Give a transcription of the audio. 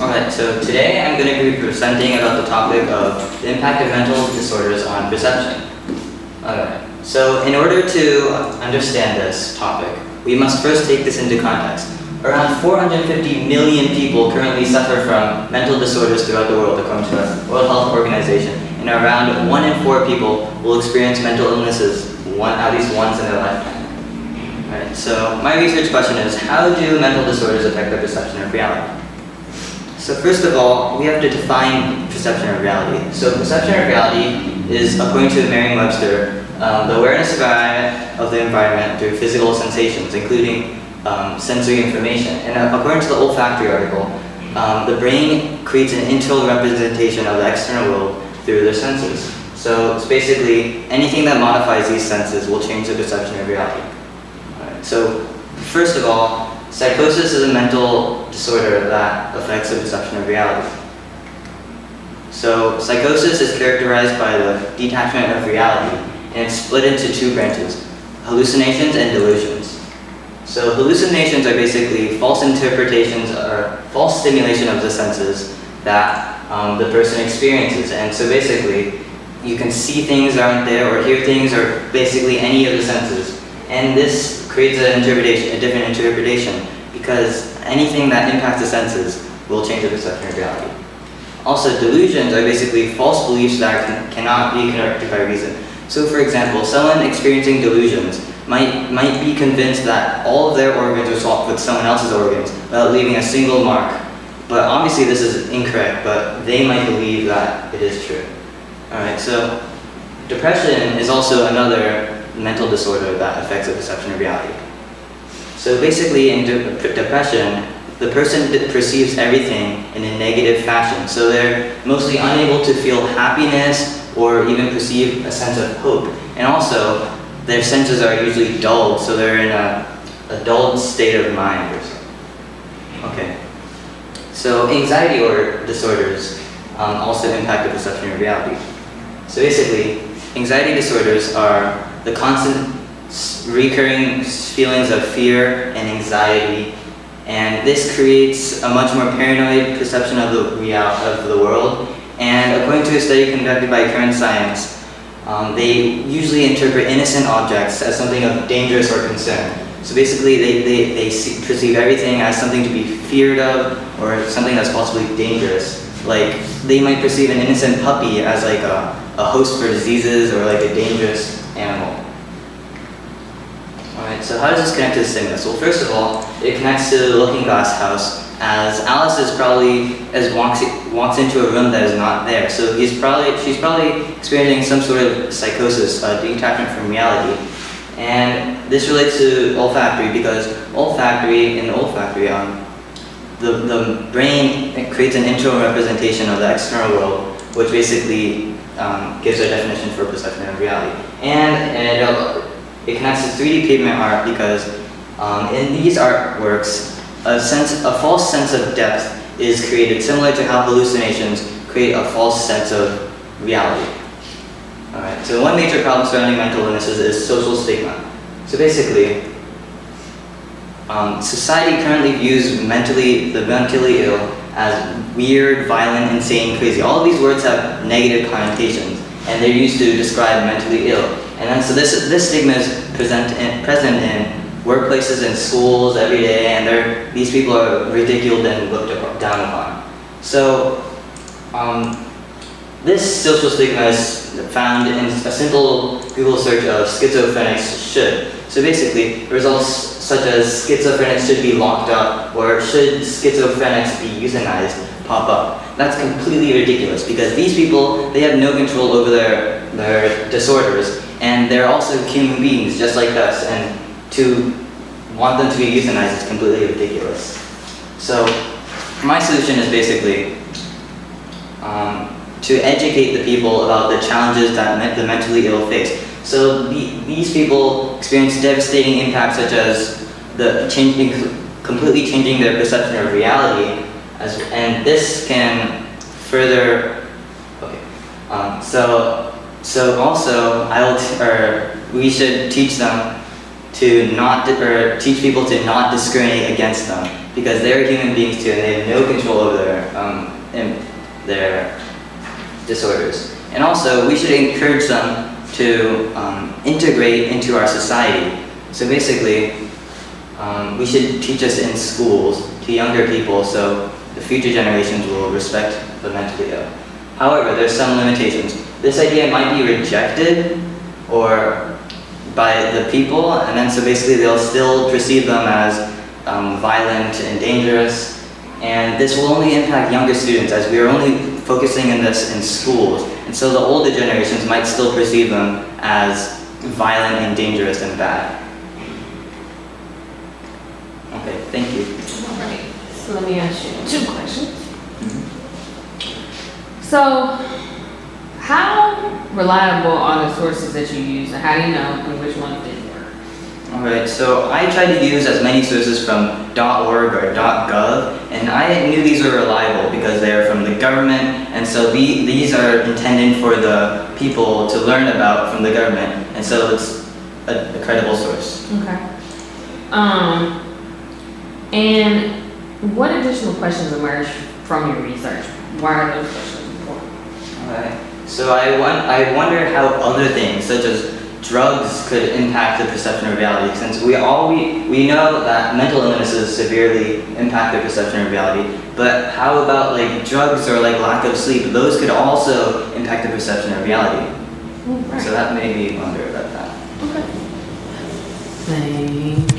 Alright, so today I'm going to be presenting about the topic of the impact of mental disorders on perception. Alright, so in order to understand this topic, we must first take this into context. Around 450 million people currently suffer from mental disorders throughout the world, according to the World Health Organization, and around 1 in 4 people will experience mental illnesses at least once in their lifetime. Alright, so my research question is, how do mental disorders affect the perception of reality? So first of all, we have to define perception of reality. So perception of reality is, according to Merriam-Webster, the awareness of the environment through physical sensations, including sensory information. And according to the olfactory article, the brain creates an internal representation of the external world through their senses. So it's basically anything that modifies these senses will change the perception of reality. Alright, so first of all, psychosis is a mental disorder that affects the perception of reality. So psychosis is characterized by the detachment of reality, and it's split into two branches: hallucinations and delusions. So hallucinations are basically false interpretations or false stimulation of the senses that the person experiences. And so basically, you can see things that aren't there, or hear things, or basically any of the senses. And this creates a different interpretation, because anything that impacts the senses will change the perception of reality. Also, delusions are basically false beliefs that cannot be corrected by reason. So for example, someone experiencing delusions might be convinced that all of their organs are swapped with someone else's organs without leaving a single mark. But obviously this is incorrect, but they might believe that it is true. Alright, so depression is also another mental disorder that affects the perception of reality. So basically in depression, the person perceives everything in a negative fashion. So they're mostly unable to feel happiness or even perceive a sense of hope. And also, their senses are usually dulled, so they're in a dulled state of mind or something. Okay. So anxiety or disorders also impact the perception of reality. So basically, anxiety disorders are the constant recurring feelings of fear and anxiety, and this creates a much more paranoid perception of the world. And according to a study conducted by Current Science, they usually interpret innocent objects as something of dangerous or concern. So basically they perceive everything as something to be feared of, or something that's possibly dangerous. Like, they might perceive an innocent puppy as like a host for diseases, or like a dangerous animal. Alright, so how does this connect to the stimulus? Well, first of all, it connects to the looking glass house, as Alice walks into a room that is not there. So she's probably experiencing some sort of psychosis, detachment from reality. And this relates to olfactory, because in the olfactory, the brain creates an internal representation of the external world, which basically gives a definition for perception of reality. And it connects to 3D pavement art, because in these artworks, a false sense of depth is created, similar to how hallucinations create a false sense of reality. Alright, so one major problem surrounding mental illnesses is social stigma. So basically, society currently views the mentally ill as weird, violent, insane, crazy. All of these words have negative connotations, and they're used to describe mentally ill. And then, so this stigma is present in workplaces and schools every day, and these people are ridiculed and looked down upon. So this social stigma is found in a simple Google search of schizophrenics should. So basically, results such as schizophrenics should be locked up, or should schizophrenics be euthanized, pop up. That's completely ridiculous, because these people, they have no control over their disorders, and they're also human beings just like us, and to want them to be euthanized is completely ridiculous. So my solution is basically to educate the people about the challenges that the mentally ill face. So these people experience devastating impacts, such as completely changing their perception of reality, and this can further. Okay. So also, we should teach them teach people to not discriminate against them, because they're human beings too, and they have no control over their disorders. And also, we should encourage them to integrate into our society. So basically, we should teach this in schools to younger people so the future generations will respect the mentally ill. However, there's some limitations. This idea might be rejected or by the people, and then so basically they'll still perceive them as violent and dangerous. And this will only impact younger students, as we are only focusing on this in schools. And so the older generations might still perceive them as violent and dangerous and bad. Okay, thank you. All right, so let me ask you 2 questions. So, how reliable are the sources that you use, and how do you know which ones didn't work? Alright, so I try to use as many sources from .org or .gov, and I knew these were reliable because they are from the government, and so these are intended for the people to learn about from the government, and so it's a credible source. Okay. And what additional questions emerged from your research? Why are those questions important? Alright, so I wonder how other things, such as drugs, could impact the perception of reality, since we know that mental illnesses severely impact the perception of reality, but how about like drugs or like lack of sleep? Those could also impact the perception of reality. Right. So that made me wonder about that. Okay. Thank